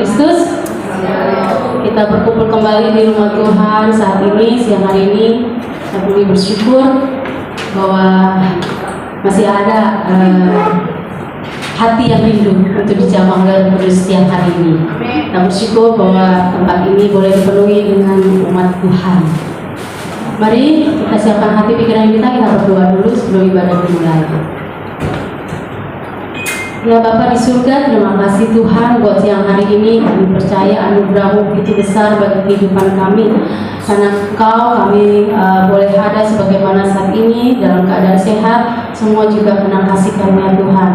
Kristus. Kita berkumpul kembali di rumah Tuhan saat ini, siang hari ini. Kami bersyukur bahwa masih ada hati yang rindu untuk dijamah oleh Roh Kudus siang hari ini. Kita bersyukur bahwa tempat ini boleh dipenuhi dengan umat Tuhan. Mari kita siapkan hati pikiran kita berdoa dulu sebelum ibadah dimulai. Ya Bapa di surga, terima kasih Tuhan buat siang hari ini. Kami percaya anugerah-Mu begitu besar bagi kehidupan kami. Karena kami boleh ada sebagaimana saat ini dalam keadaan sehat, semua juga karena kasih karunia Tuhan.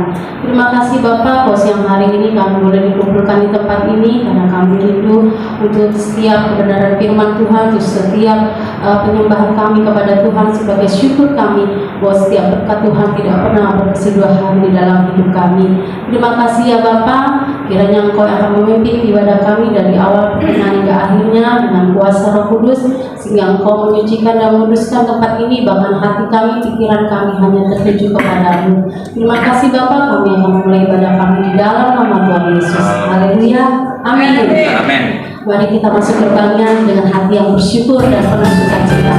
Terima kasih Bapa, bahwa siang hari ini kami boleh dikumpulkan di tempat ini karena kami rindu untuk setiap kebenaran firman Tuhan, untuk setiap penyembahan kami kepada Tuhan sebagai syukur kami bahwa setiap berkat Tuhan tidak pernah berkesudahan di dalam hidup kami. Terima kasih ya Bapa, kiranya Engkau akan memimpin ibadah kami dari awal pertengahan hingga akhirnya dengan kuasa Roh Kudus, sehingga Engkau menyucikan dan menguduskan tempat ini, bahkan hati kami, pikiran kami hanya tertuju kepadamu. Terima kasih Bapa, kami akan memulai ibadah kami di dalam nama Tuhan Yesus. Haleluya, amin. Amin. Mari kita masuk gerbangnya dengan hati yang bersyukur dan penuh sukacita.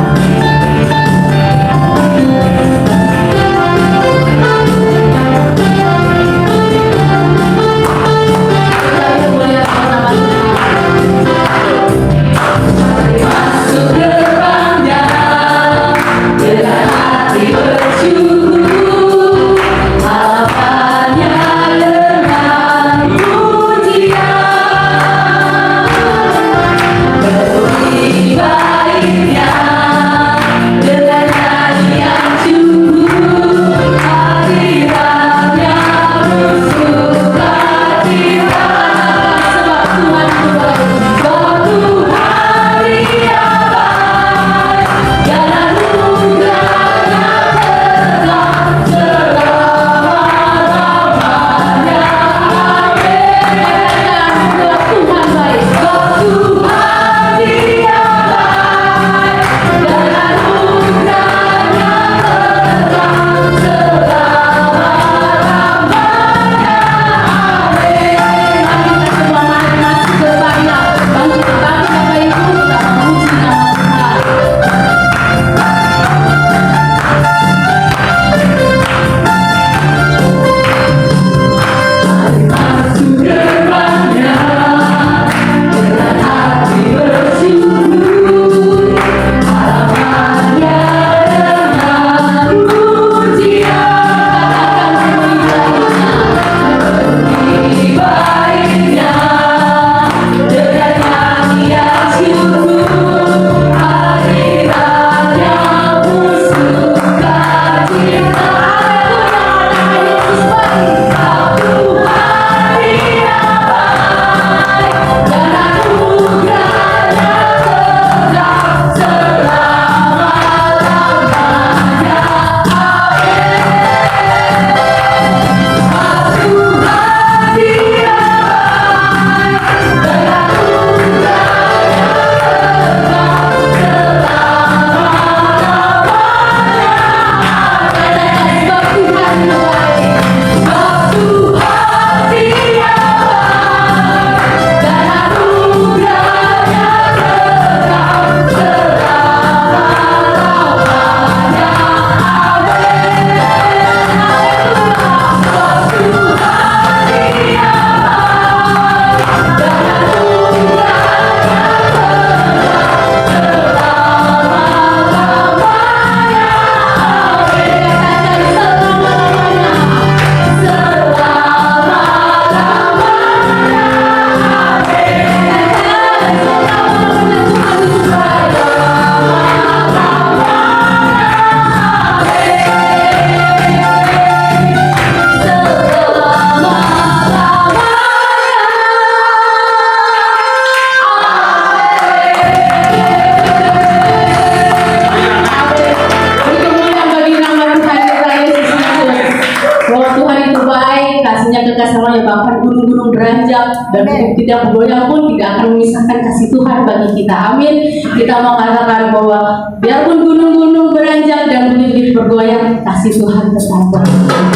Dan tidak bergoyang pun tidak akan memisahkan kasih Tuhan bagi kita. Amin. Kita mau katakan bahwa biarpun gunung-gunung beranjak dan bukit bergoyang, kasih Tuhan tetap bergoyang.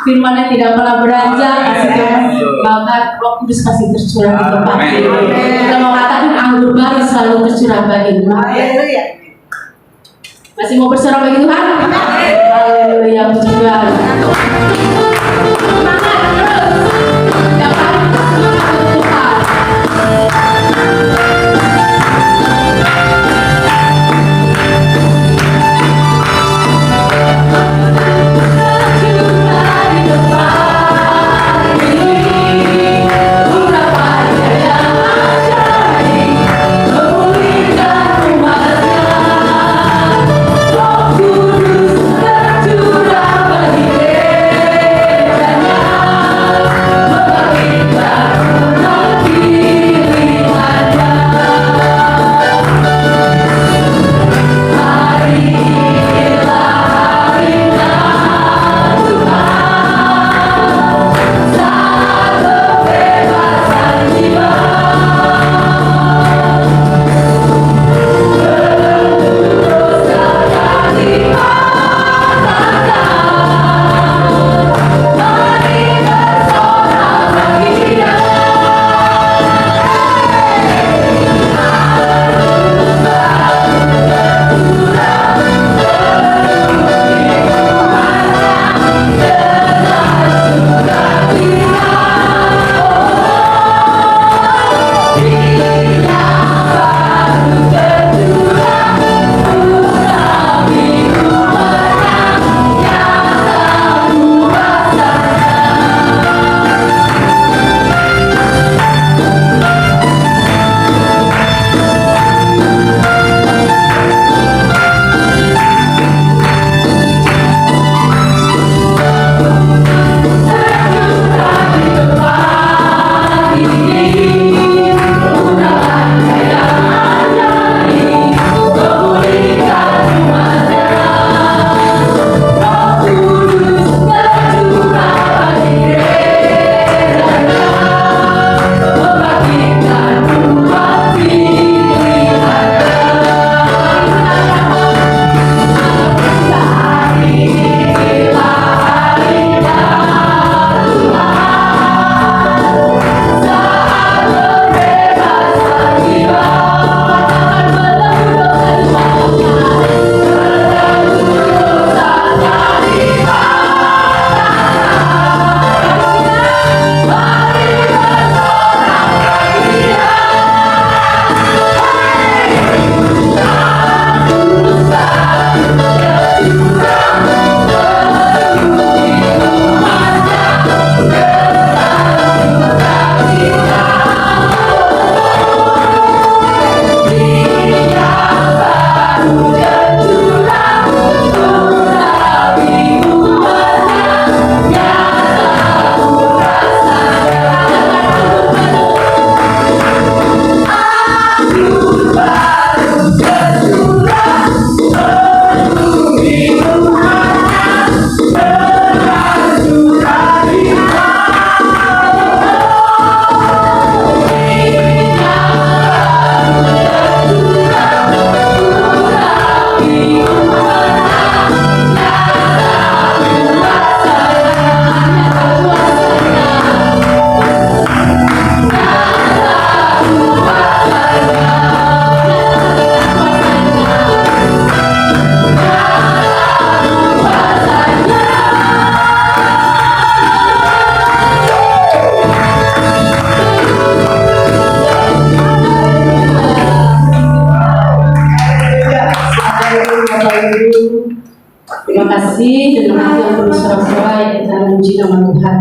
firman-Nya tidak pernah beranjak, kasih Tuhan, bahkan Roh Kudus kasih tercurah di tempat ini. Kita mau katakan anggur baru selalu tercurah bagi Tuhan. Masih mau bersorak bagi Tuhan? Haleluya, puji Tuhan. Semangat terus. Dapat semangat Tuhan.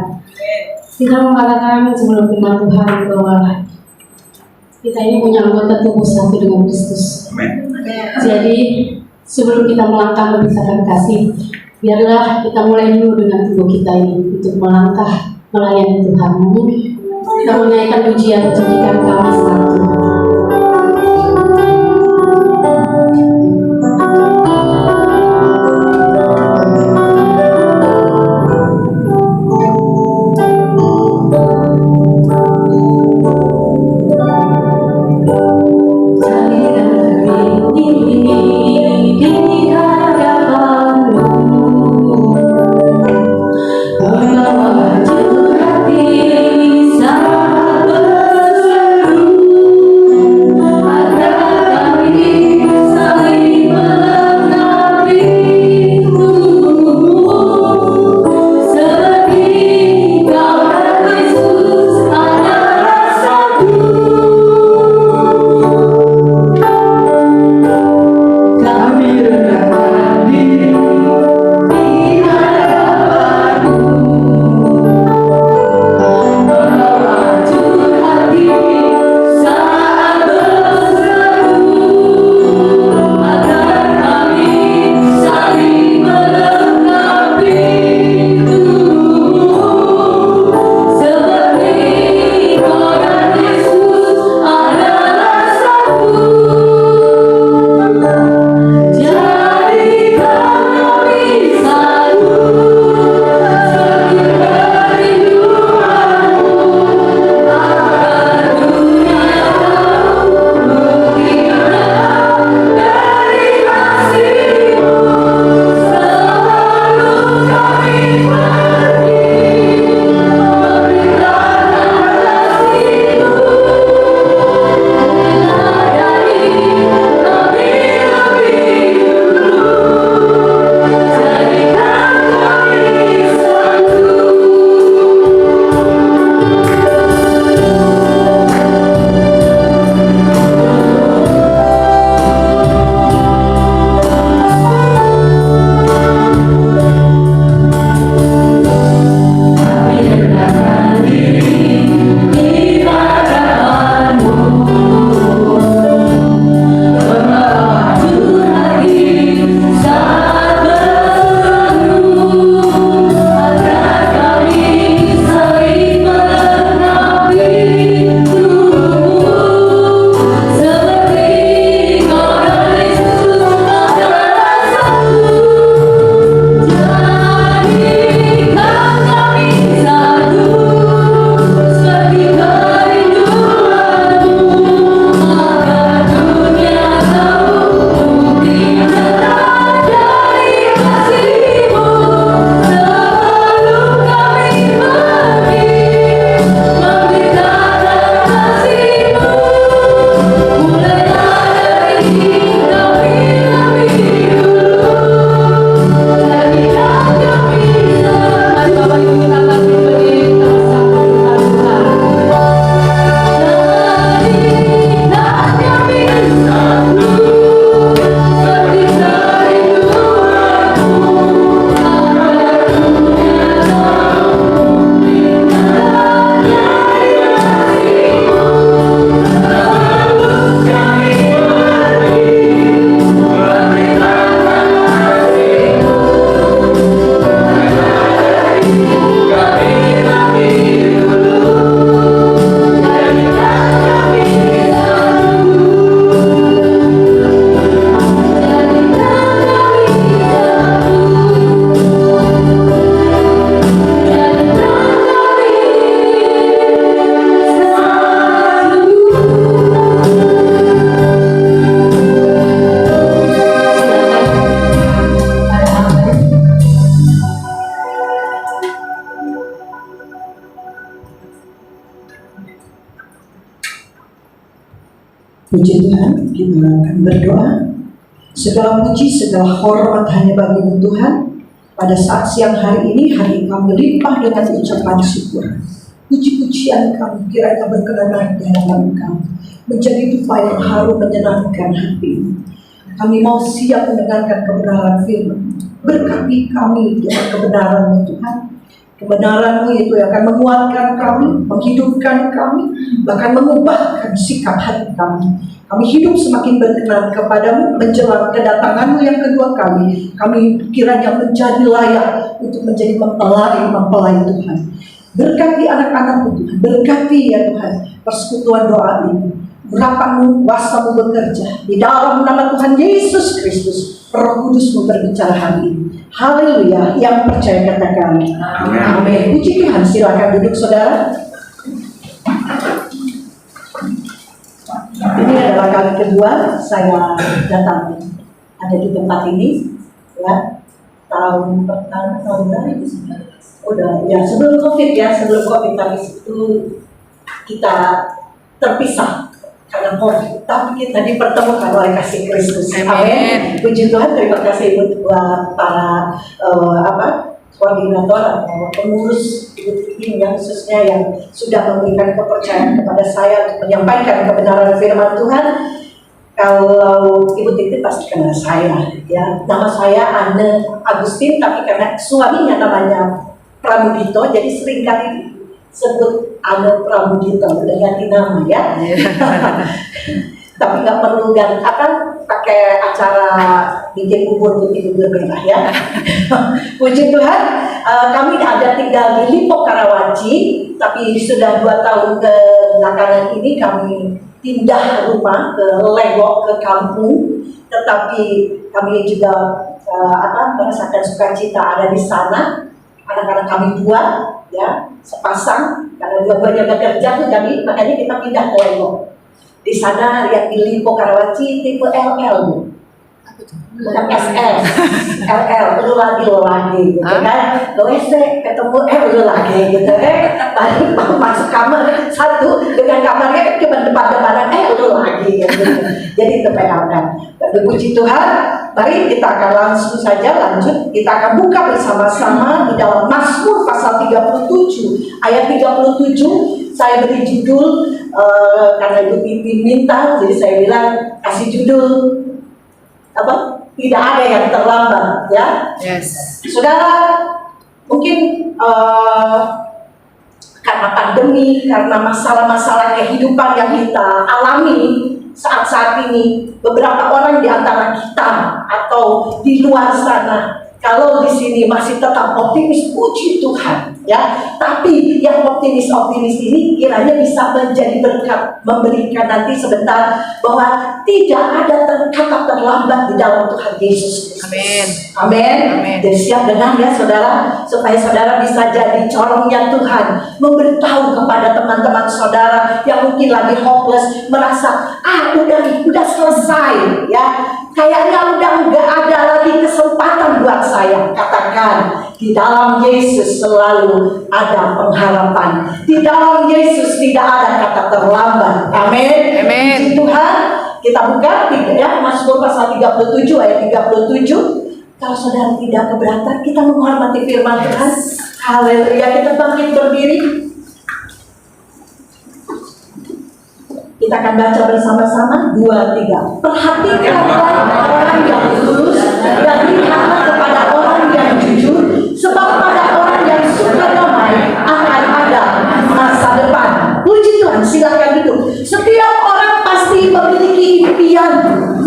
Kita mengatakan sebelum firman Tuhan bahwa kita ini punya anggota tubuh satu dengan Kristus. Jadi sebelum kita melangkah memisahkan kasih, biarlah kita mulai dulu dengan tubuh kita ini untuk melangkah melayani Tuhan. Kita menyanyikan pujian jadikan kami satu. Oh Puji Tuhan, kita akan berdoa. Segala puji, segala hormat hanya bagi Tuhan. Pada saat siang hari ini, hati kami limpah dengan ucapan syukur. Puji-pujian kami kiranya berkenan di hadapan kami, menjadi dupa yang harum menyenangkan hati. Kami mau siap mendengarkan kebenaran firman. Berkati kami dengan kebenaran Tuhan. Kebenaran-Mu itu akan menguatkan kami, menghidupkan kami, bahkan mengubahkan sikap hati kami. Kami hidup semakin berkenan kepadamu menjelang kedatangan-Mu yang kedua kali. Kami kiranya menjadi layak untuk menjadi mempelai Tuhan. Berkati anak-anak-Mu Tuhan, berkati ya Tuhan persekutuan doa ini. Urapan-Mu, kuasa-Mu bekerja di dalam nama Tuhan Yesus Kristus. Roh Kudus-Mu berbicara hari ini. Haleluya, yang percaya katakan amin. Puji Tuhan, silakan duduk saudara. Ini adalah kali kedua saya datang ada di tempat ini, ya. Tahun berapa? Udah ya, sebelum COVID tapi itu kita terpisah karena COVID, tapi kita dipertemukan oleh kasih Kristus. Amin. Puji Tuhan, terima kasih buat para koordinator atau pengurus tim yang khususnya yang sudah memberikan kepercayaan kepada saya untuk menyampaikan kebenaran firman Tuhan. Kalau Ibu Titi pasti kenal saya, ya. Nama saya Anne Agustin, tapi karena suaminya namanya Pramudito, jadi seringkali sebut Anne Pramudito, udah ganti nama ya. Tapi nggak perlu pakai acara bikin bubur putih bubur merah ya. Puji Tuhan, kami ada tinggal di Lipo Karawaci, tapi sudah 2 tahun ke belakangan ini kami pindah rumah ke Legok, ke kampung. Tetapi kami juga merasakan sukacita ada di sana. Anak-anak kami 2 ya, sepasang, karena dua-duanya bekerja tuh, jadi makanya kita pindah ke Legok. Di sana lihat di Lipo Karawaci tipe LL, bukan SS, LL, lu lagi gitu kan, WC ketemu lu lagi gitu tadi masuk kamar satu dengan kamarnya cuma depan-depanan lu lagi gitu. Jadi itu PL kan. Puji Tuhan, mari kita akan langsung saja lanjut. Kita akan buka bersama-sama di dalam Mazmur pasal 37 ayat 37. Saya beri judul karena Ibu Titi minta, jadi saya bilang kasih judul apa? Tidak ada yang terlambat, ya. Yes. Saudara, mungkin karena pandemi, karena masalah-masalah kehidupan yang kita alami saat-saat ini, beberapa orang di antara kita atau di luar sana, kalau di sini masih tetap optimis, puji Tuhan, ya. Tapi yang optimis ini kiranya bisa menjadi berkat, memberikan nanti sebentar bahwa tidak ada kata terlambat di dalam Tuhan Yesus. Amin. Amin. Jadi siap dengar ya saudara, supaya saudara bisa jadi corongnya Tuhan, memberitahu kepada teman-teman saudara yang mungkin lagi hopeless, merasa udah selesai, ya. Kayaknya udah nggak ada lagi kesempatan buat saya. Katakan, di dalam Yesus selalu ada pengharapan. Di dalam Yesus tidak ada kata terlambat. Amin. Amin. Tuhan, kita buka ya Mazmur pasal 37 ayat 37. Kalau saudara tidak keberatan, kita menghormati firman Tuhan. Haleluya, kita bangkit berdiri. Kita akan baca bersama-sama 2, 3. Perhatikanlah orang yang lurus dan lihatlah kepada orang yang jujur, sebab pada orang yang suka damai akan ada masa depan. Puji Tuhan, silakan duduk. Setiap orang pasti memiliki impian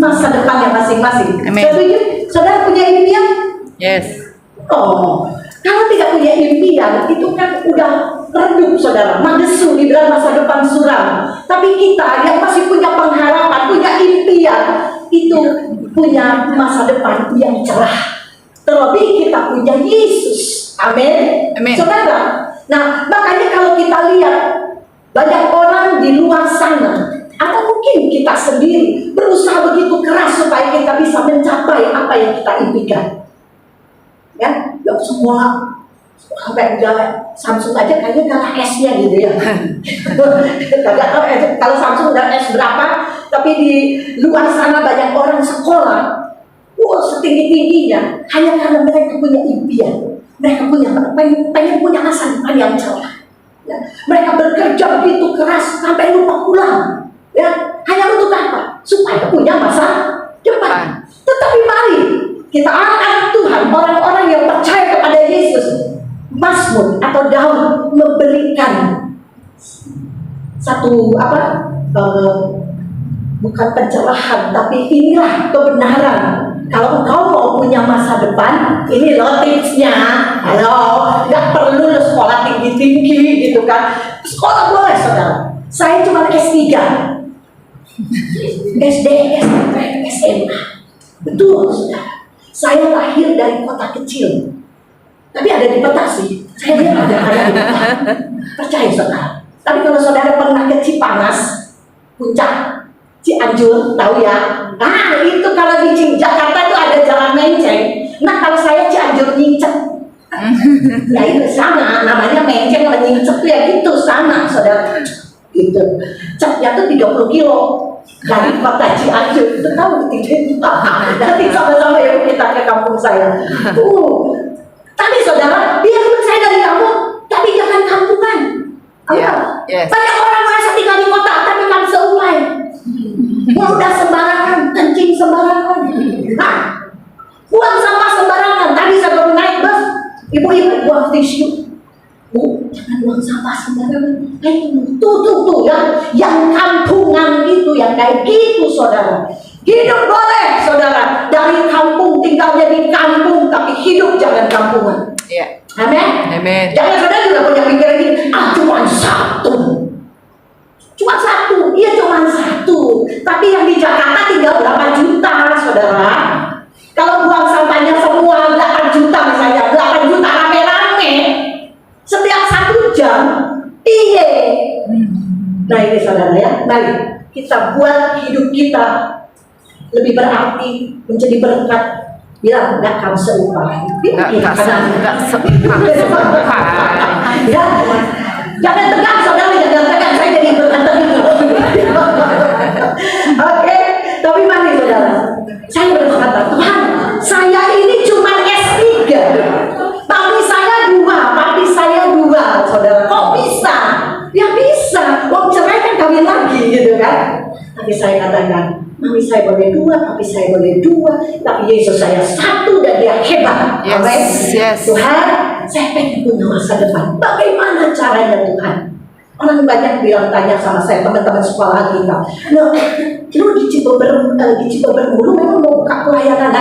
masa depannya masing-masing. Setuju? Saudara punya impian? Yes. Oh, kalau tidak punya impian, itu kan udah redup saudara, mendesu di dalam masa depan suram. Tapi kita yang masih punya pengharapan, punya impian, itu punya masa depan yang cerah. Terlebih kita punya Yesus. Amin. Amin. Saudara, nah makanya kalau kita lihat banyak orang di luar sana, atau mungkin kita sendiri berusaha begitu keras supaya kita bisa mencapai apa yang kita impikan. Ya, yang semua sampai udah Samsung aja kayaknya kalah S-nya gitu ya. Kalau Samsung udah S berapa, Tapi di luar sana banyak orang sekolah, setinggi-tingginya, hanya karena mereka punya impian. Mereka pengen punya masa depan yang cerah. Ya. Mereka bekerja begitu keras sampai lupa pulang. Ya. Hanya untuk apa? Supaya punya masa depan. Tetapi mari kita anak-anak Tuhan, orang-orang yang percaya kepada Yesus, Mazmur atau Daud memberikan satu bukan pencerahan, tapi inilah kebenaran. Kalau engkau mau punya masa depan, ini loh tipsnya. Halo, nggak perlu lo sekolah tinggi-tinggi gitu kan. Sekolah boleh saudara. Saya cuma S3, SD, SMP, SMA. Betul saudara. Saya lahir dari kota kecil, tapi ada di peta sih. Saya lihat ada di peta. Percaya saudara. Tapi kalau saudara pernah ke Cipanas, Puncak, Cianjur, tahu ya? Nah itu kalau di Jakarta itu ada jalan menceng. Nah kalau saya Cianjur nyincet, ya itu sama, namanya menceng sama nyincet tuh ya gitu sama, saudara. Gitu. Catnya tuh 30 kilo dari kota Cianjur. Itu tahu tidak? Nanti sama-sama ya kita ke kampung saya. Tapi saudara, biarpun saya dari kampung, tapi jangan kampungan. Yes. Banyak orang merasa tinggal di kota, tapi kan seulai. Udah sembarangan, kencing sembarangan. Nah, buang sampah sembarangan. Tadi saya baru naik bus, ibu-ibu buang tisu. Bu, jangan buang sampah sembarangan. Tuh ya, yang kampungan itu, yang kayak gitu saudara. Hidup boleh saudara, dari kampung tinggalnya di kampung, tapi hidup jangan kampungan. Iya. Amin. Amin. Jangan saudara juga punya pikiran gini, cuma satu. Cuma satu, iya cuma satu. Tapi yang di Jakarta tinggal 8 juta, saudara. Kalau buang sampahnya semua 8 juta misalnya, 8 juta rame-rame, setiap 1 jam, iya. Nah ini saudara ya, mari kita buat hidup kita lebih berarti, menjadi berkat. Bilang nggak kamu seupah. Nggak seupah. Ya, jangan tegang saudara, jangan tegang. Saya jadi berkata gitu. Oke, tapi mari saudara, saya berkata Tuhan, saya ini cuma S3, papi saya dua, saudara. Kok bisa? Ya bisa. Wong cerai kan kawin lagi gitu kan. Tapi saya katakan, mami saya boleh 2, papi saya boleh 2, tapi Yesus saya 1 dan dia hebat. Yes. Tuhan, saya pengen punya masa depan. Bagaimana caranya Tuhan? Orang banyak bilang tanya sama saya, teman-teman sekolah kita. Nah, lu di Cibeber mulu memang mau buka pelayanan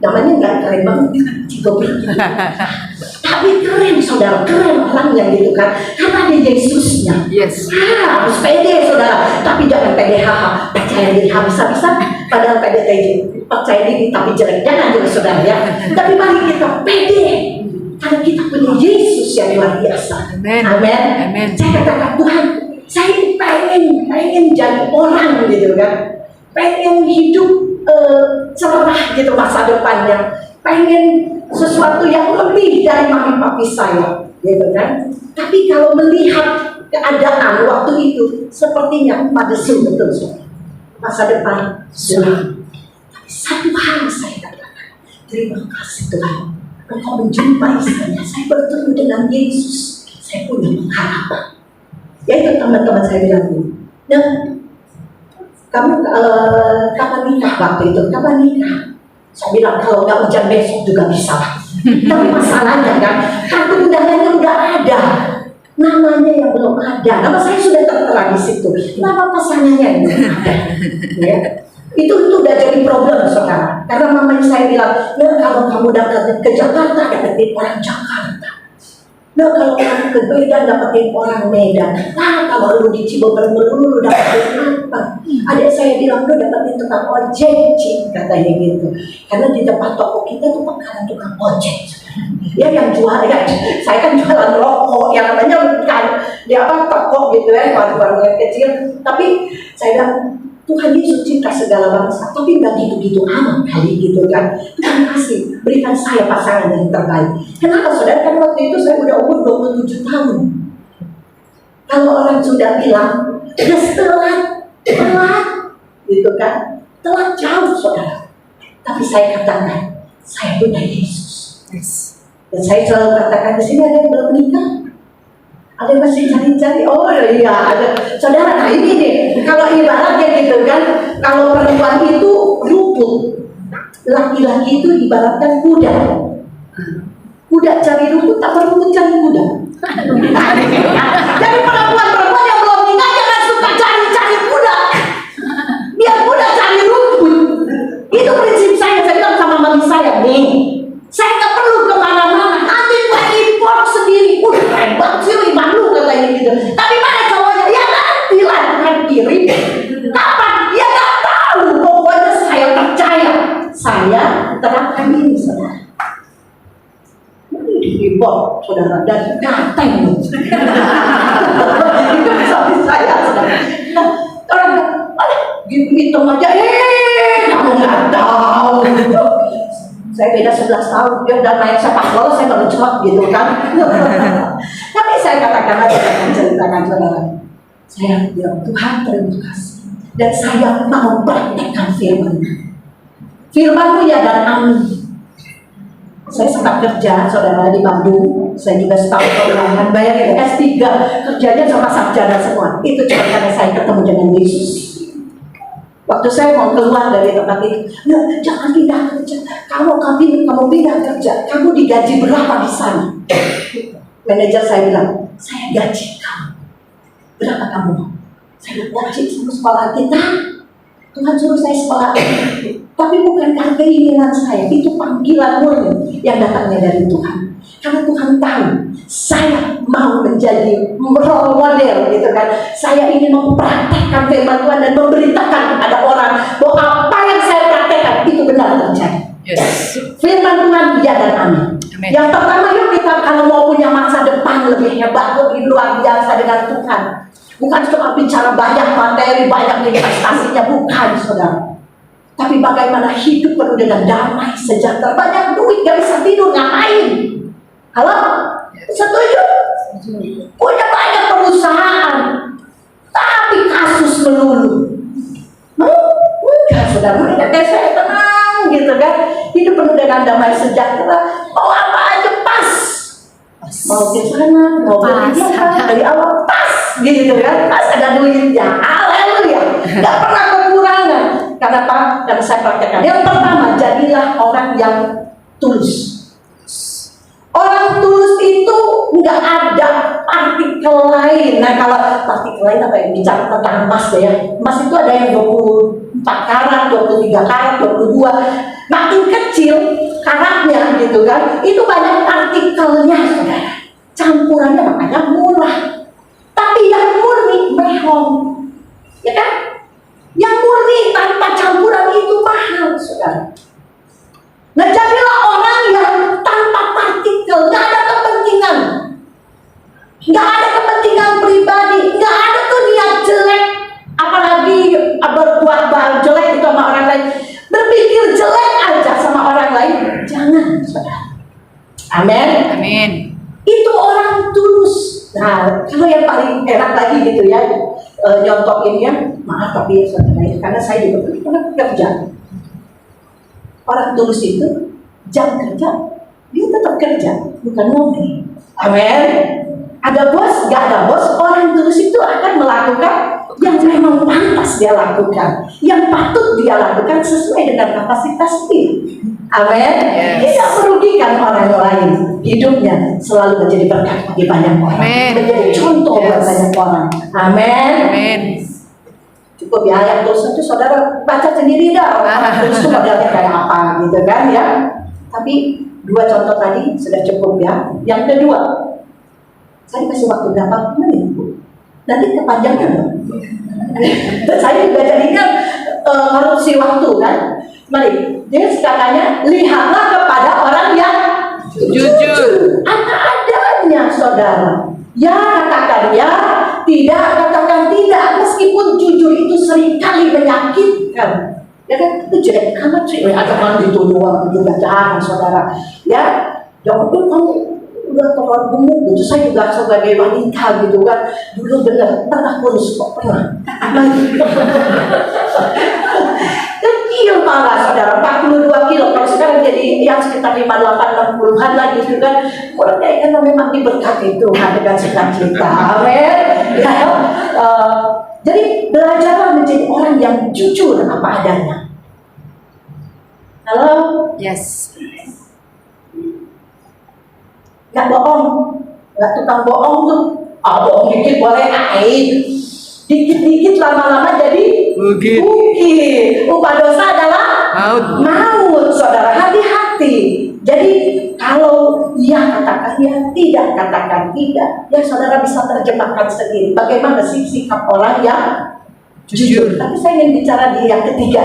namanya nggak keren banget Cibeber gitu. Tapi keren saudara, keren orangnya gitu kan, karena ada Yesusnya. Yes. Harus pede saudara, tapi jangan pede percaya diri habis-habisan, padahal pede percaya diri tapi jelek, jangan juga saudara ya. Tapi mari kita pede, karena kita punya Yesus yang luar biasa. Amin. Saya katakan Tuhan, saya pengen jadi orang gitu kan, pengen hidup cerah gitu masa depannya, pengen sesuatu yang lebih dari mami papi saya, gitu kan. Tapi kalau melihat keadaan waktu itu, sepertinya pada betul masa depan suram. Tapi satu hal saya katakan, terima kasih Tuhan, Engkau menjumpai saya bertemu dengan Yesus, saya punya pengharapan. Yaitu teman-teman saya bilang dulu, nah, kamu kapan nikah waktu itu? Kapan nikah? Saya bilang kalau nggak hujan besok juga bisa. Tapi masalahnya kan, kartu undangannya udah ada, namanya yang belum ada. Nama saya sudah tertera di situ. Nama pasangannya yang belum ada. Ya. Itu udah jadi problem saudara. Karena mamanya saya bilang, nah kalau kamu datang ke Jakarta, dapetin orang Jakarta. Nah kalau kamu ke Medan, dapetin orang Medan. Nah kalau lu di Cibober lu dapetin apa? Adik saya bilang, lu dapetin tukang ojek, katanya gitu. Karena di depan toko kita tuh pangkalan tukang ojek. Ya yang jual, ya saya kan jualan rokok, yang namanya bukan dia toko gitu ya, warung-warung yang kecil. Tapi saya bilang, Tuhan Yesus cinta segala bangsa, tapi nggak gitu-gitu amat kali gitu kan. Tuhan kasih, berikan saya pasangan yang terbaik. Kenapa saudara? Kan waktu itu saya udah umur 27 tahun. Kalau orang sudah bilang, udah setelah, telat, gitu kan? Telat jauh, saudara. Tapi saya katakan, saya punya Yesus. Yes. Dan saya selalu katakan di sini ada yang belum menikah, ada yang masih cari-cari. Oh iya, ada. Saudara, nah ini nih, kalau ibaratnya gitu kan, kalau perempuan itu rumput, laki-laki itu ibaratkan kuda. Kuda cari rumput, tak rumput cari kuda. Jadi perempuan-perempuan yang belum nikah jangan suka cari-cari kuda. Biar kuda cari rumput. Itu prinsip saya bilang sama mami saya nih. Saya tak perlu kemana-mana. Nanti buat impor sendiri. Hebat sih, malu katanya gitu. Tapi mana cowoknya? Ya nanti lah dengan kirim. Kapan? Ya nggak tahu. Pokoknya saya percaya. Saya terapkan ini, saudara. Impor, saudara, dan kateng. Itu suami saya, saudara. Nah, orang gitu aja, kamu nggak tahu. Saya beda 11 tahun, dia udah main sepak bola, saya baru cepat gitu kan. Tapi saya katakan aja, saya ceritakan saudara. Saya bilang, Tuhan terima kasih. Dan saya mau praktekkan firman. Firman-Mu ya dan amin. Saya sempat kerja, saudara, di Bandung. Saya juga setahun keulangan, bayangin S3, kerjanya sama sarjana semua. Itu cuma karena saya ketemu dengan Yesus. Waktu saya mau keluar dari tempat itu, jangan pindah kerja. Kamu pindah kerja, kamu digaji berapa di sana? Manajer saya bilang, saya gaji kamu. Berapa kamu mau? Saya bilang, gaji sama sekolah kita. Tuhan suruh saya sekolah. Tapi bukan karena keinginan saya, itu panggilan murni yang datangnya dari Tuhan. Karena Tuhan tahu saya mau menjadi role model, gitu kan. Saya ingin mempraktekkan firman Tuhan dan memberitakan kepada orang bahwa apa yang saya praktekkan itu benar terjadi. Yes. Firman Tuhan ya dan amin. Amin. Yang pertama, yuk kita kalau mau punya masa depan lebih hebat, lebih luar biasa dengan Tuhan. Bukan cuma bicara banyak materi, banyak investasinya, bukan, saudara. Tapi bagaimana hidup penuh dengan damai, sejahtera, banyak duit, gak bisa tidur, ngapain? Halo? Setuju? Punya banyak perusahaan, tapi kasus melulu. Enggak, saudara, kayak saya tenang, gitu kan? Hidup penuh dengan damai, sejahtera, mau apa aja pas. Mau ke sana, mau ke dari awal pas, gitu kan? Pas ada duitnya, haleluya. Gak pernah kekurangan. Kenapa? Karena saya praktekkan. Yang pertama, jadilah orang yang tulus. Orang tulus itu nggak ada partikel lain. Nah, kalau partikel lain apa yang bicara tentang emas ya? Emas itu ada yang 24 karat, 23 karat, 22. Makin kecil karatnya gitu kan, itu banyak partikelnya, saudara. Campurannya makanya murah. Tapi yang murni mehong, ya kan? Yang murni tanpa campuran itu mahal, saudara. Nah, jadilah orang yang tanpa partikel, nggak ada kepentingan, nggak ada kepentingan pribadi, nggak ada tuh niat jelek, apalagi berbuat jelek itu sama orang lain, berpikir jelek aja sama orang lain, jangan, saudara. Amin. Amin. Itu orang tulus. Nah, kalau yang paling enak lagi gitu ya, nyontokinnya, maaf tapi ya saudara, karena saya juga pernah kerja. Orang tulus itu jam kerja, dia tetap kerja, bukan ngopi. Amin. Ada bos, gak ada bos, orang tulus itu akan melakukan yang memang pantas dia lakukan, yang patut dia lakukan sesuai dengan kapasitas dia. Amin. Yes. Tidak merugikan orang lain. Hidupnya selalu menjadi berkat bagi banyak orang. Amin. Menjadi contoh buat Yes. banyak orang. Amin. Amin. Cukup ya, yang tulus itu saudara baca sendiri dah. Orang tulus itu modelnya kayak apa gitu kan ya. Tapi 2 contoh tadi sudah cukup ya. Yang kedua, saya kasih waktu berapa menit? Nanti kepanjangan loh. Saya juga jadinya korupsi waktu kan. Mari, dia katanya lihatlah kepada orang yang jujur. Apa adanya, saudara. Ya katakan ya, tidak katakan tidak. Meskipun jujur itu seringkali menyakitkan. Ya kan, itu jelek amat sih. Ada orang dituduh juga jangan, saudara. Ya, jangan pun kamu udah terlalu gemuk gitu. Saya juga sebagai wanita gitu kan, dulu bener pernah kurus kok, pernah. Kecil malah saudara, 42 kilo. Kalau sekarang jadi yang sekitar 58, 60-an lah gitu kan. Kalau kayak kan memang diberkati Tuhan dengan sukacita. Amin. Ya, jadi belajarlah menjadi orang yang jujur apa adanya. Halo? Yes. Nggak bohong, nggak tukang bohong tuh. Bohong dikit boleh naik, dikit-dikit lama-lama jadi Bukit. Upah dosa adalah Maut. maut, saudara. Hati-hati. Jadi kalau ya katakan ya, tidak katakan tidak. Ya saudara bisa terjemahkan sendiri. Bagaimana sih sikap orang yang jujur? Tapi saya ingin bicara di yang ketiga.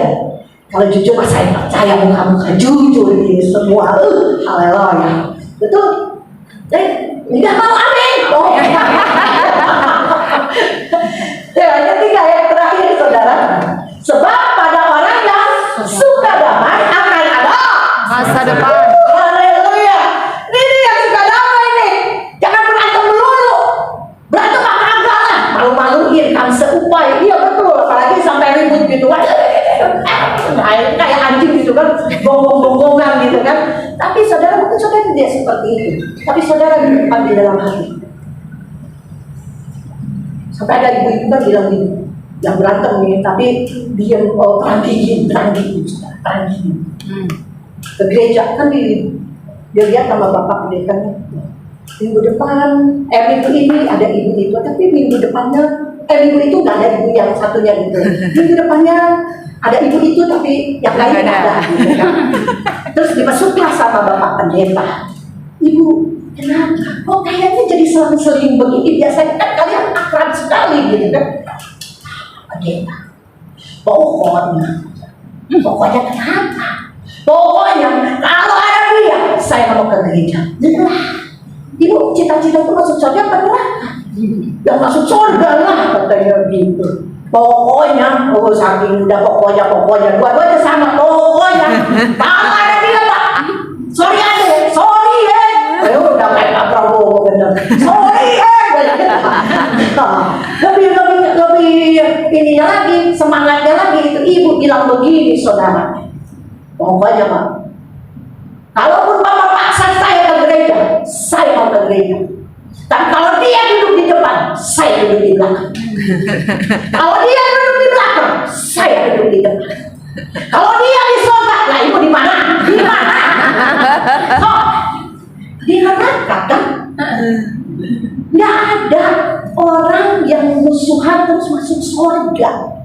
Kalau jujur, saya percaya muka-muka jujur ini semua. Haleluya. Betul. Nggak mau amin. Oh. Ya, ketiga yang terakhir saudara. Sebab pada orang yang suka damai akan ada Masa depan. Haleluya. Ini yang suka damai ini. Jangan berantem melulu. Berantem apa enggak lah. Malu-maluin kan seupaya. Iya betul. Apalagi sampai ribut gitu kan. Kayak anjing gitu kan, bonggong-bonggongan gitu kan. Tapi saudara mungkin saudara tidak seperti itu. Tapi saudara disimpan di dalam hati. Sampai ada ibu-ibu kan bilang gini, yang berantem nih, tapi dia perang dingin. Ke gereja kan dia lihat sama bapak pendetanya. Minggu depan, minggu ini ada ibu itu, tapi minggu depannya, minggu itu nggak ada ibu yang satunya gitu. Minggu depannya ada ibu itu tapi yang lain nggak ada. Gitu kan. Terus dimasuklah sama bapak pendeta. Ibu, kenapa? Kok kayaknya jadi selang-seling begini? Biasanya kan kalian akrab sekali gitu kan. Pendeta, pokoknya kenapa? Pokoknya kalau ada dia, saya mau ke gereja. Ibu, cita-cita itu masuk surga apa neraka? Yang masuk surga lah katanya gitu. Pokoknya, saking udah pokoknya, dua-duanya sama. Pokoknya, kalau ada dia Pak, sorry ya. Udah kayak Pak Prabowo bener. Sorry ya. Lebih ininya lagi, semangatnya lagi itu ibu bilang begini saudara. Pokoknya Pak, kalaupun Bapak paksa saya ke gereja, saya mau ke gereja. Tapi kalau dia duduk di depan, saya duduk di belakang. Kalau dia duduk di belakang, saya duduk di depan. Kalau dia di surga, lah ibu di mana? Di mana? Oh, di neraka kan? Nggak ada orang yang musuhan terus masuk surga.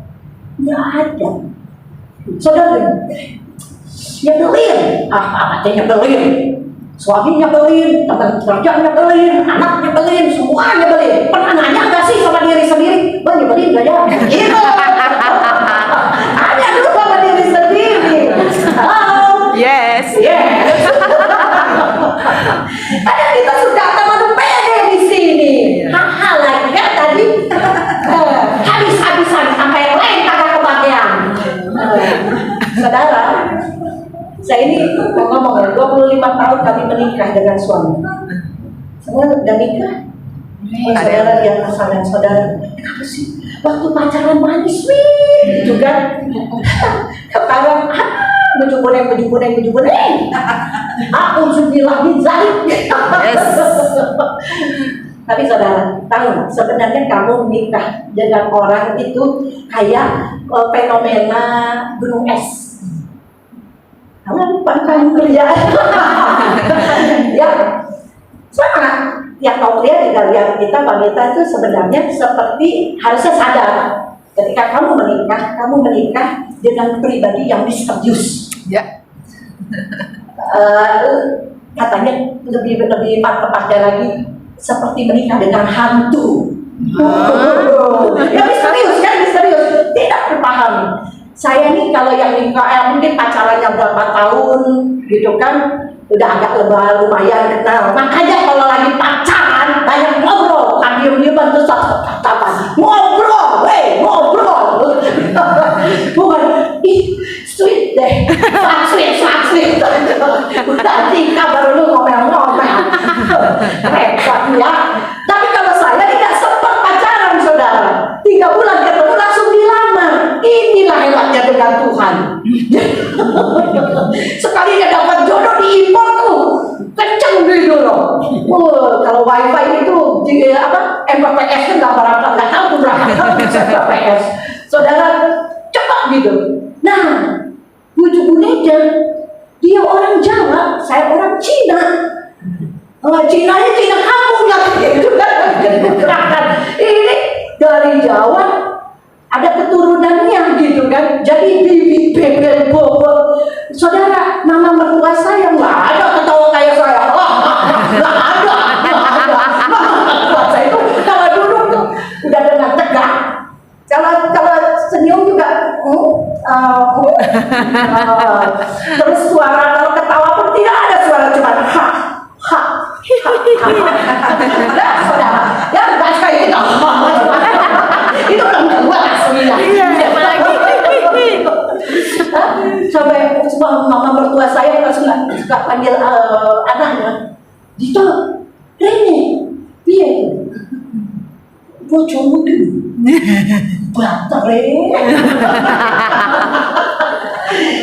Nggak ada. Saudara, nyebelin, apa nyebelin? Suami nyebelin, teman kerja nyebelin, anak nyebelin, semua nyebelin. Pernah nanya nggak sih sama diri sendiri? Nyebelin nggak ya? Gitu. Tanya dulu sama diri sendiri. Halo. Yes. Ada kita sudah terlalu pede di sini. Hal-hal lagi kan tadi habis-habisan sampai yang lain kagak kebagian. Saudara, saya ini mau ngomong ya, 25 tahun kami menikah dengan suami. Semua udah nikah. Saudara yang pasangan saudara, kenapa sih? Waktu pacaran manis nih, gitu kan? Sekarang baju kuning. Aku sudah bin Zaid. Tapi saudara, tahu nggak? Sebenarnya kamu menikah dengan orang itu kayak fenomena gunung es. Kamu kamu kerja, ya sama. Yang kau lihat juga yang kita wanita itu sebenarnya seperti harusnya sadar. Ketika kamu menikah dengan pribadi yang misterius. Ya. Katanya lebih tepatnya lagi seperti menikah dengan hantu. Ya misterius. Tidak terpahami. Saya nih kalau yang nikah mungkin pacarannya berapa tahun gitu kan, udah agak lumayan kenal. Makanya kalau lagi pacaran banyak ngobrol, kan diem-dieman terus apa? Ngobrol. Bukan, sweet deh, sweet. Udah nikah baru lu ngomel-ngomel. Kalau wifi itu apa Mbps kan nggak tahu tuh berapa Mbps. Saudara cepat gitu. Nah, Bu Neja, dia orang Jawa, saya orang Cina. Cinanya Cina kampung lah gitu kan. Ini dari Jawa ada keturunannya gitu kan. Jadi bibi bebel bobot. Saudara, mama mertua saya nggak ada ketawa kayak saya. Nggak ada. Mertua saya itu kalau duduk tuh udah dengan tegak. Kalau senyum juga terus suara kalau ketawa pun tidak ada suara, cuma ha. Nah, saudara, ya bukan kayak gitu. Itu orang tua aslinya. Sampai mama mertua saya suka panggil anaknya, Dito, Rene, piye? Bojomu dulu. Bater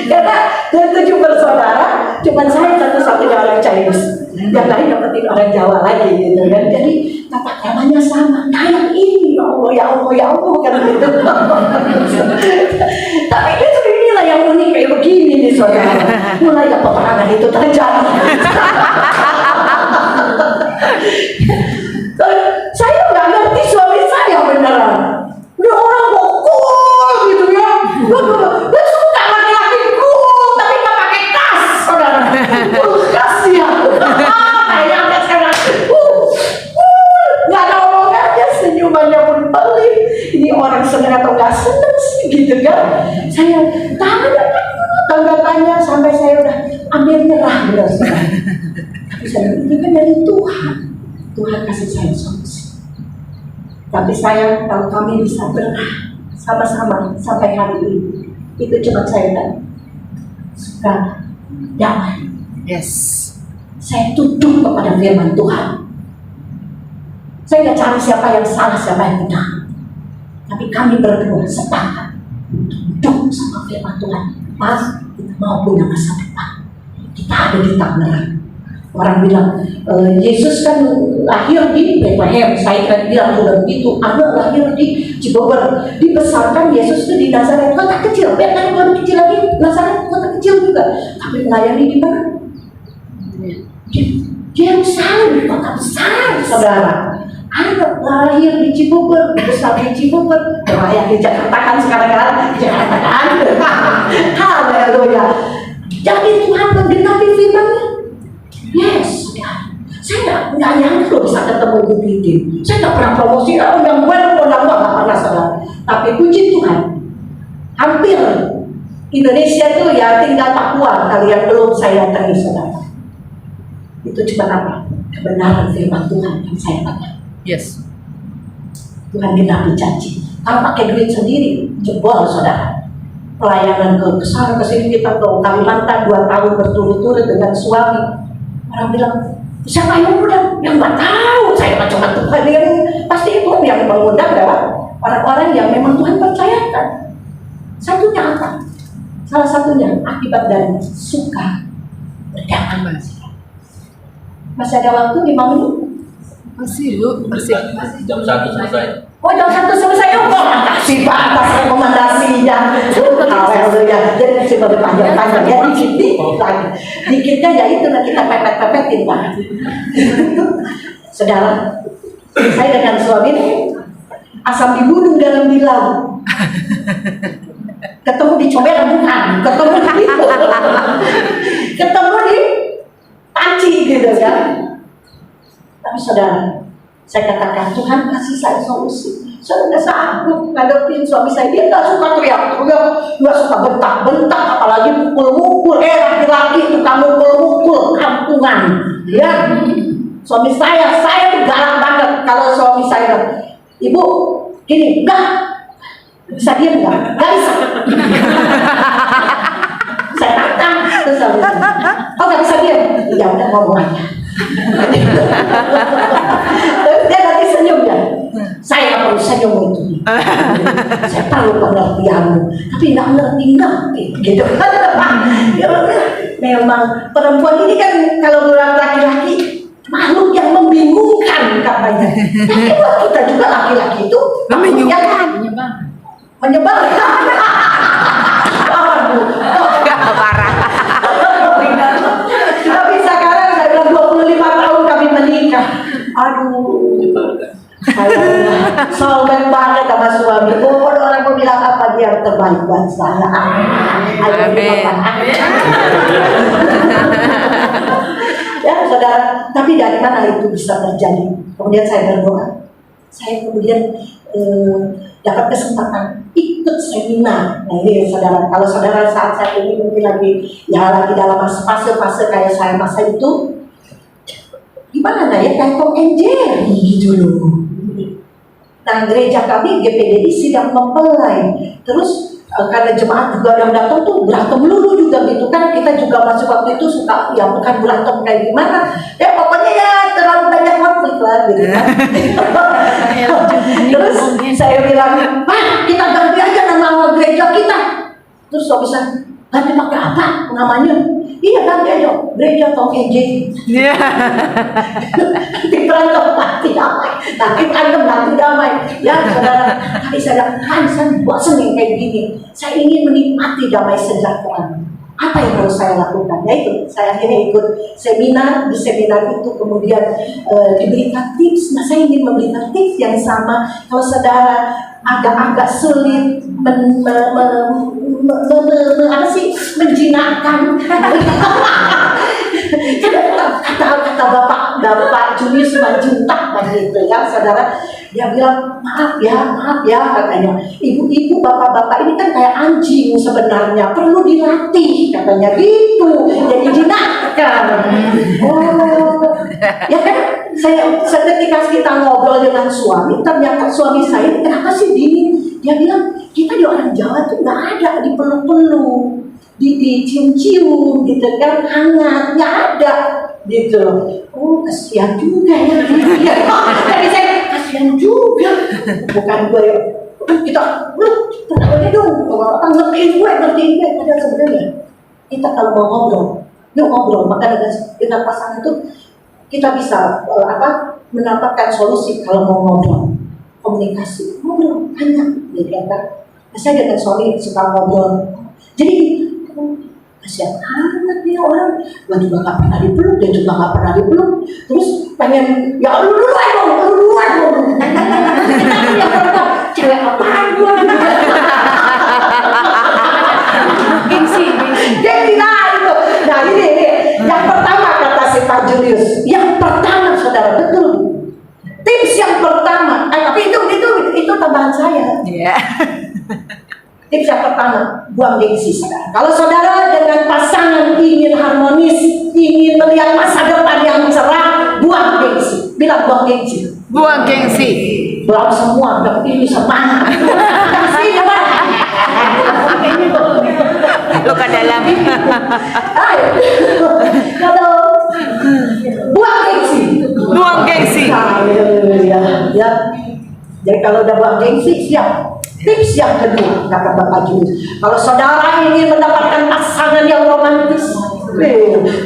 karena 7 bersaudara, cuma saya satu-satunya orang Chinese. Yang lain dapetin orang Jawa lagi gitu kan. Jadi tata namanya sama, kayak ini, ya Allah kan gitu. Tapi itu inilah yang unik kayak begini nih saudara. Mulai peperangan itu terjadi. Saya nggak ngerti suami saya beneran. Dia orang bokol gitu ya. Dia suka laki-laki cool, tapi nggak pakai tas, saudara. Kasihan. Kayaknya sekarang, nggak ada omongannya, senyumannya pun pelit. Ini orang seneng atau nggak seneng sih, gitu kan? Saya tanya sampai saya udah ambil nyerah benar sekali. Tapi saya itu kan dari Tuhan. Tuhan kasih saya solusi. Tapi saya kalau kami bisa berah sama-sama sampai hari ini, itu cuma saya dan suka damai. Yes. Saya tunduk kepada firman Tuhan. Saya nggak cari siapa yang salah, siapa yang benar. Tapi kami berdua sepakat tunduk sama firman Tuhan. Mas, kita mau punya masa depan. Kita ada di Tangerang. Orang bilang, Yesus kan lahir di Bethlehem. Saya kan bilang juga begitu. Anak lahir di Cibubur. Dibesarkan Yesus itu di Nazaret, kota kecil. Bethlehem kota kecil lagi, Nazaret kota kecil juga. Tapi melayani di mana? Yerusalem, kota besar, saudara. Anak lahir di Cibubur, besar di Cibubur. Yang di Jakarta kan sekarang kan, Jakarta kan. Haleluya. Jadi Tuhan menggenapi firman-Nya. Yes, saya nggak nyangka loh bisa ketemu Bu Titi. Saya nggak pernah promosi, undang nggak pernah saudara. Tapi puji Tuhan, hampir Indonesia tuh ya tinggal Papua kali yang belum saya datangi saudara. Itu cuma apa? Kebenaran firman Tuhan yang saya pakai. Yes. Tuhan genapi janji. Kalau pakai duit sendiri, jebol saudara. Pelayanan ke sana ke sini kita ke Kalimantan 2 tahun berturut-turut dengan suami. Orang bilang, siapa yang mengundang? Yang nggak tahu. Saya cuma Tuhan yang pasti itu yang mengundang adalah orang-orang yang memang Tuhan percayakan. Satunya apa? Salah satunya akibat dari suka berdamai. Masih ada waktu 5 menit? Masih Bu, masih. Jam 1 selesai. Oh, jam 1 selesai. Oh, makasih Pak atas rekomendasinya. Haleluya. Jadi coba berpanjang-panjang ya, dikit lagi. Dikitnya ya itu kita pepet-pepetin Pak. Saudara, saya dengan suami asam di gunung dalam di laut. Ketemu di Comberan bukan, ketemu di ketemu di panci gitu kan. Tapi saudara, saya katakan Tuhan kasih saya solusi. Saya nggak sanggup ngadepin suami saya. Dia nggak suka teriak-teriak, nggak suka bentak-bentak, apalagi pukul-pukul. Laki-laki itu kamu pukul-pukul kampungan. Ya, suami saya tuh galak banget. Kalau suami saya, Ibu, gini, enggak bisa diam nggak? Nggak bisa. Saya tantang terus suami saya, oh nggak bisa diam? Ya udah ngomong aja. Dia nanti senyum ya. Saya perlu senyum itu. Saya perlu pengertianmu, tapi nggak ngerti gitu. Memang perempuan ini kan kalau laki-laki makhluk yang membingungkan Tapi buat kita juga laki-laki itu Menyukai. menyebalkan. Parah. Tapi sekarang saya bilang 25 tahun kami menikah. Aduh, saya soulmate banget sama suami. Orang mau bilang apa dia yang terbaik buat saya. Amin. Ya saudara, tapi dari mana itu bisa terjadi? Kemudian saya berdoa. Saya kemudian dapat kesempatan ikut seminar. Nah ini saudara, kalau saudara saat ini mungkin lagi dalam fase-fase kayak saya masa itu, gimana ya, kayak Tom and Jerry gitu loh. Nah gereja kami GPDI sidang mempelai, terus karena jemaat juga yang datang tuh berantem dulu juga gitu kan, kita juga masih waktu itu suka ya bukan berantem kayak gimana, ya pokoknya ya terlalu banyak konflik lah gitu kan. Terus saya bilang, Pak kita ganti aja nama gereja kita. Terus suami saya, ganti pakai apa namanya? Iya ganti aja, gereja Tom and Jerry. Nanti berantem mati damai, nanti berantem mati damai. Ya saudara, tapi saya bilang, saya bosan yang kayak gini. Saya ingin menikmati damai sejahtera. Apa yang harus saya lakukan? Yaitu saya akhirnya ikut seminar. Di seminar itu kemudian diberikan tips. Nah saya ingin memberikan tips yang sama. Kalau saudara agak-agak sulit menjinakkan kata Bapak Julius Manjuntak begitu ya saudara, dia bilang maaf ya katanya, ibu-ibu bapak-bapak ini kan kayak anjing sebenarnya, perlu dilatih katanya gitu, jadi jinakkan. Oh ya kan, saya ketika kita ngobrol dengan suami, ternyata suami saya kenapa sih dingin? Dia bilang kita di orang Jawa tuh nggak ada dipeluk-peluk, dicium-cium gitu kan, hangat, nggak ada gitu. Oh kasihan juga ya. Jadi saya kasihan juga, bukan gue ya. Kita boleh dong, ngertiin gue. Padahal sebenarnya kita kalau mau ngobrol, maka dengan pasangan itu kita bisa mendapatkan solusi kalau mau ngobrol, komunikasi, ngobrol, tanya, gitu kan. Saya dengan suami suka ngobrol, jadi kasihan amat dia orang, gue juga gak pernah dipeluk, dia juga gak pernah dipeluk, terus pengen, ya lu duluan dong, yang pertama, cewek apaan gue? Gengsi lah itu. Nah ini, yang pertama kata si Pak Julius, yang pertama saudara, betul, tips yang pertama, tapi itu tambahan saya. Tips yang pertama, buang gengsi saudara. Kalau saudara dengan pasangan ingin harmonis, ingin melihat masa depan yang cerah, buang gengsi. Bilang buang gengsi. Buang gengsi. Buang semua, tapi ini semangat. Gengsi apa? Luka dalam. Ayo. Kalau buang gengsi. Buang gengsi. Ya. Jadi kalau udah buang gengsi, siap. Tips yang kedua, kata Bapak Julius, kalau saudara ingin mendapatkan pasangan yang romantis,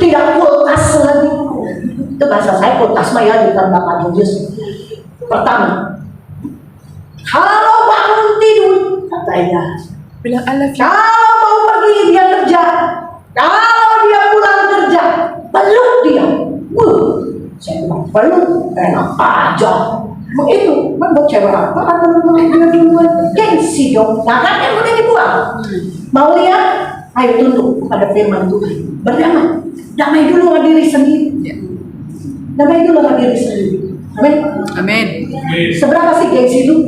tidak kulkas lagi. Itu bahasa saya, kulkas mah ya, bukan Bapak Julius. Pertama, kalau bangun tidur, katanya, Bilang I love you. kalau mau pergi dia kerja, kalau dia pulang kerja, peluk dia. Saya bilang, peluk, enak aja. Itu, buat cewek apa? Dia duluan, gengsi dong. Nah kan yang udah dibuang. Mau lihat? Ayo tunduk pada firman Tuhan. Berdamai. Damai dulu sama diri sendiri. Damai dulu sama diri sendiri. Amin. Amin. Seberapa sih gengsi lu?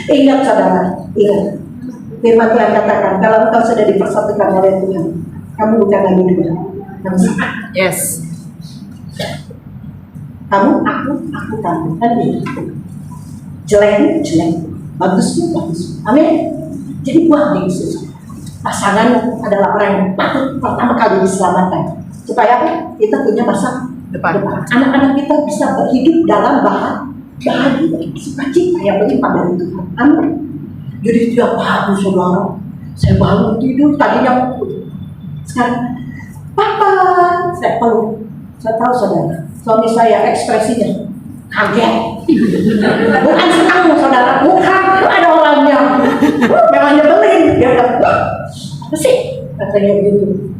Ingat saudara, ingat. Firman Tuhan katakan, kalau engkau sudah dipersatukan oleh Tuhan, kamu bukan lagi dua, kamu satu. Yes. Kamu, aku, kamu, kan gitu. Jelek, bagus. Amin. Jadi buang gengsi. Pasangan adalah orang yang patut pertama kali diselamatkan. Supaya kita punya masa depan. Anak-anak kita bisa berhidup dalam bahagia, sukacita yang berlimpah dari Tuhan. Amin. Jadi tiap hari saudara, saya bangun tidur, tadinya sekarang, Papa, saya peluk. Saya tahu saudara, Suami saya ekspresinya kaget. Bukan senang saudara, bukan, ada orangnya. Memang nyebelin. Dia bilang, apa sih? Katanya begitu.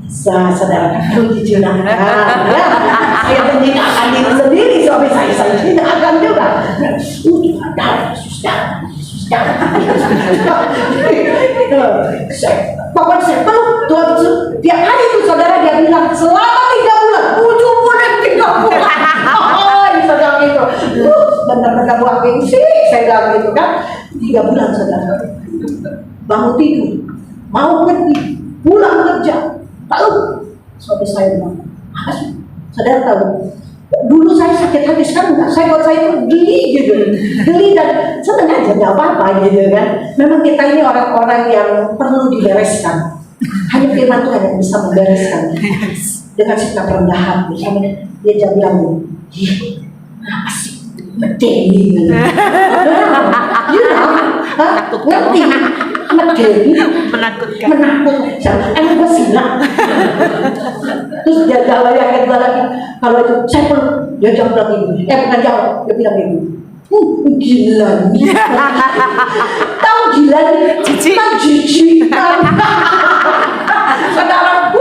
Bisa saudara kan dijinakkan. Ya, saya menjinakkan diri sendiri, suami saya jinakkan juga. Pokoknya saya peluk Tuhan Yesus. Tiap hari itu saudara dia bilang selama 3 bulan, 3 bulan. Oh, saudara itu, benar-benar buat gengsi. Saya bilang gitu kan, 3 bulan saudara. Bangun tidur, mau pergi, pulang kerja, tahu? Suami saya bilang, apa sih? Saudara tahu? Dulu saya sakit hati, sekarang enggak. Buat saya itu geli gitu, geli dan senang aja, nggak apa-apa gitu kan. Memang kita ini orang-orang yang perlu dibereskan. Hanya firman Tuhan yang bisa membereskan dengan sikap rendah hati. Dia jangan bilang, apa sih? Medeni, ngerti? Medeni, Menakutkan. menakutkan. Gue silang. Terus dia jawab yang kedua lagi, kalau itu saya perlu, dia jawab lagi, bukan jawab, dia bilang gitu. Gila nih. Tahu gila nih? Tak jijik. Saudara,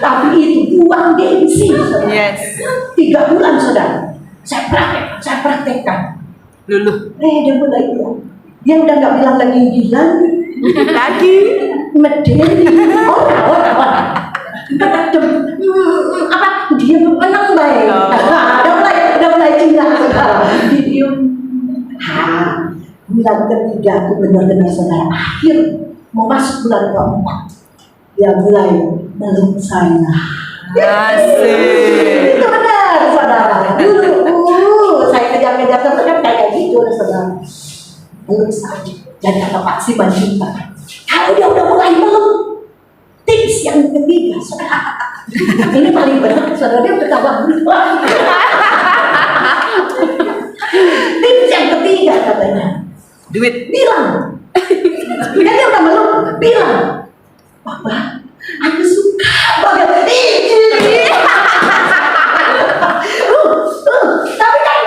tapi itu uang gengsi. Yes. 3 bulan saudara. Saya praktekkan. Lulu. Dia mulai bilang. Dia udah nggak bilang lagi gila. Lagi. Medeni. Orang. Apa? Dia menang baik. Udah mulai Cina saudara. Dia bulan ketiga itu benar-benar saudara. Akhir mau masuk bulan keempat. Dia mulai meluk saya. Asik. Itu benar saudara. Dulu saya kejar-kejar terus kan kayak gitu saudara. Meluk saya. Dan kata Pak Siman Cinta, kalau dia udah mulai meluk, tips yang ketiga saudara. Ini paling benar saudara, dia udah ketawa. Tips yang ketiga katanya, Duit. bilang. Kan dia udah meluk, bilang, Papa, aku suka banget. Tapi kan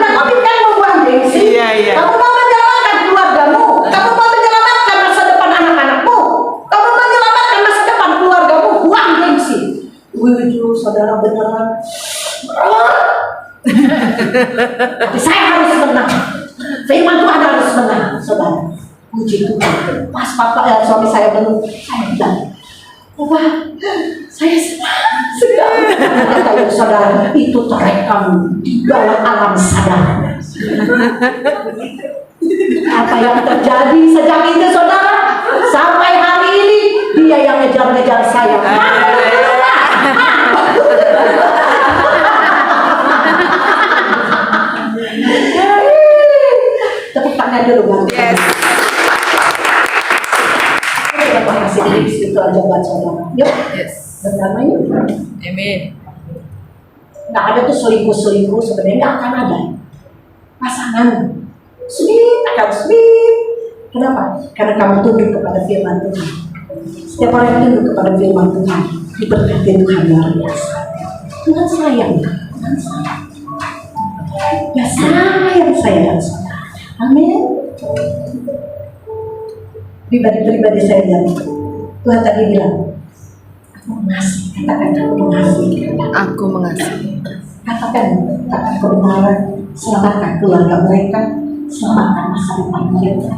tapi kan membuang gengsi. Iya. Kamu mau menyelamatkan keluargamu, kamu mau menyelamatkan masa depan anak-anakmu, kamu mau menyelamatkan masa depan keluargamu, buang gengsi. Itu saudara beneran. Tapi saya harus menang. Firman Tuhan harus menang, saudara. Puji Tuhan. Pas suami saya belum, saya bilang, wah, saya senang sekali. Kata saudara, itu terekam di dalam alam sadar. Apa yang terjadi sejak itu saudara, sampai hari ini dia yang ngejar-ngejar saya. Tepuk tangan dulu bang. Yes. Terima kasih itu aja buat saudara. Yuk, Yes. berdamai yuk. Amin. Nggak ada tuh selingkuh sebenarnya nggak akan ada. Pasangan sweet akan sweet. Kenapa? Karena kamu tunduk kepada firman Tuhan. Setiap orang yang tunduk kepada firman Tuhan diberkati Tuhan luar biasa. Tuhan sayang, Tuhan sayang. Ya sayang saya dan saudara. Amin. Pribadi saya bilang, Tuhan tadi bilang, aku mengasihi. Katakan aku mengasihi. Aku mengasihi. Katakan kebenaran, selamatkan keluarga mereka, selamatkan masa depan mereka.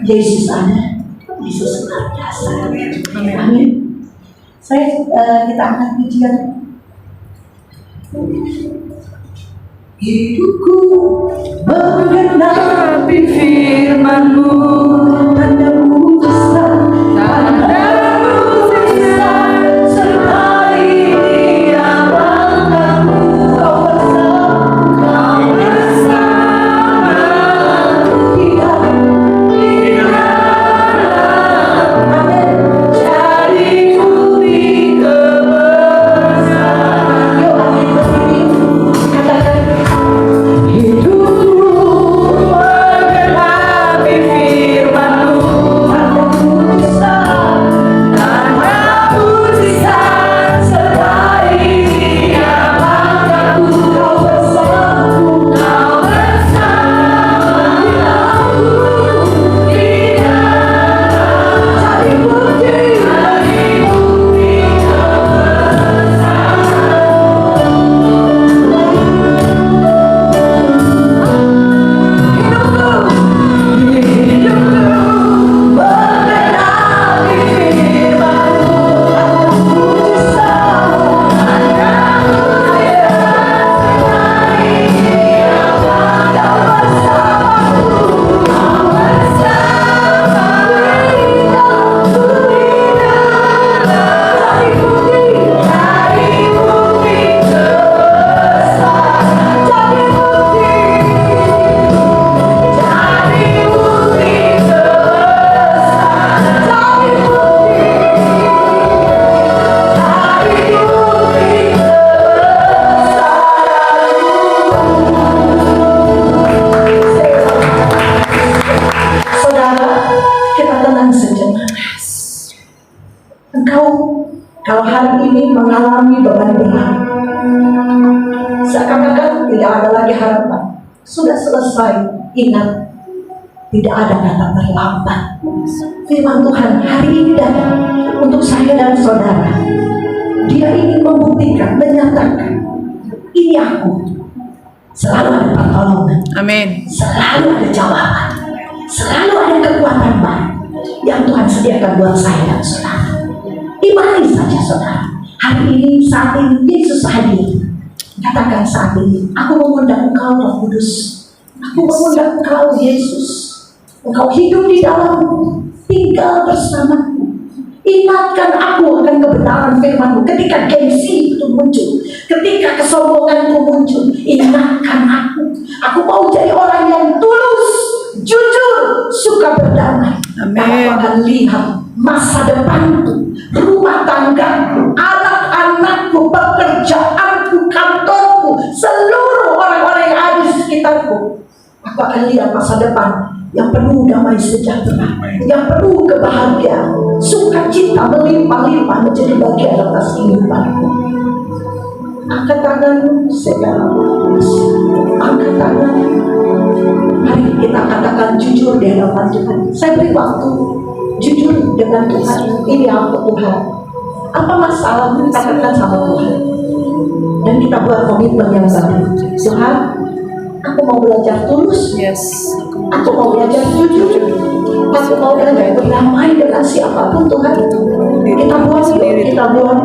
Yesus ada, Yesus luar biasa. Amin. Kita angkat pujian. Hidupku menggenapi firman-Mu, tanda-Mu besar, tanda-Mu besar, sertai dia banggamu. Kau bersama kita di dalam, jadi bukti kebesaran. Yuk, amin berdiri, katakan. Hidupku menggenapi firman Seakan-akan tidak ada lagi harapan. Sudah selesai. Ingat, tidak ada kata terlambat. Firman Tuhan hari ini datang untuk saya dan saudara. Dia ingin membuktikan, menyatakan, ini aku. Selalu ada pertolongan, Amin. selalu ada jawaban, selalu ada kekuatan baru yang Tuhan sediakan buat saya dan saudara. Imani saja saudara. Hari ini, saat ini Yesus hadir. Katakan saat ini, aku mengundang engkau Roh Kudus. Aku mengundang engkau Yesus. Engkau hidup di dalamku, tinggal bersamaku. Ingatkan aku akan kebenaran firman-Mu. Ketika gengsi itu muncul, ketika kesombonganku muncul, ingatkan aku. Aku mau jadi orang yang tulus, jujur, suka berdamai. Amin. Aku akan lihat masa depanku, rumah tanggaku, anak-anakku, pekerjaanku, kantorku, seluruh orang-orang yang ada di sekitarku. Aku akan lihat masa depan yang penuh damai sejahtera, yang penuh kebahagiaan, sukacita melimpah-limpah menjadi bagian atas kehidupanku. Angkat tanganmu, segala angkat tangan. Mari kita katakan jujur di hadapan Tuhan. Saya beri waktu jujur dengan Tuhan. Ini aku Tuhan. Apa masalahmu? Katakan sama Tuhan. Dan kita buat komitmen yang baru. Tuhan, aku mau belajar tulus. Yes. Aku mau belajar jujur. Aku mau belajar berdamai dengan siapapun Tuhan. Kita buang yuk, kita buang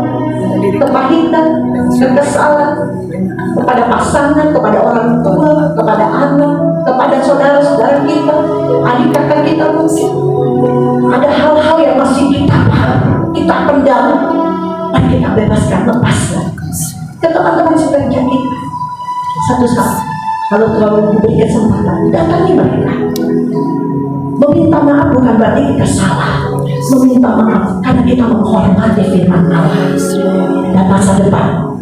kepahitan, kekesalan kepada pasangan, kepada orang tua, kepada anak, kepada saudara-saudara kita, adik kakak kita mungkin. Ada hal-hal yang masih kita pendam. Mari kita bebaskan, lepaskan ke teman-teman sekerja kita. Satu saat, kalau Tuhan memberi kesempatan, datangi mereka. Meminta maaf bukan berarti kita salah. Meminta maaf karena kita menghormati firman Allah. Dan masa depan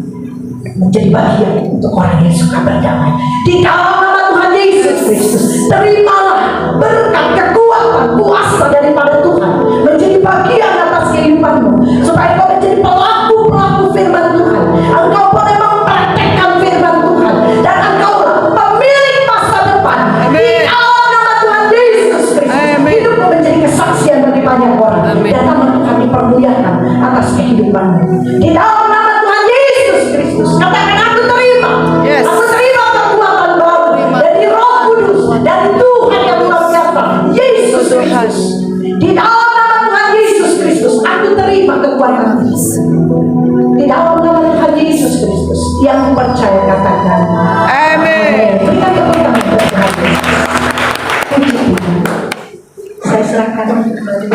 menjadi bagian untuk orang yang suka berdamai. Di dalam nama Tuhan Yesus Kristus, terimalah berkat, kekuatan, kuasa daripada Tuhan menjadi bagian atas kehidupanmu, supaya kau menjadi pelaku-pelaku firman Tuhan. Engkau boleh mempraktekkan firman Tuhan, dan engkau pemilik masa depan. Di dalam nama Tuhan Yesus Kristus, hidupmu menjadi kesaksian bagi banyak orang. Dan nama Tuhan dipermuliakan atas kehidupanmu. Di dalam nama Tuhan Yesus Kristus, katakan aku terima. Yes. Aku terima kekuatan baru dari Roh Kudus, dari Tuhan yang luar biasa, Yesus Kristus. Di dalam nama Tuhan Yesus Kristus, aku terima kekuatan. Di dalam nama Tuhan Yesus Kristus, yang percaya katakan Amin. Berikan tepuk tangan buat Tuhan Yesus. Puji Tuhan. Saya serahkan kepada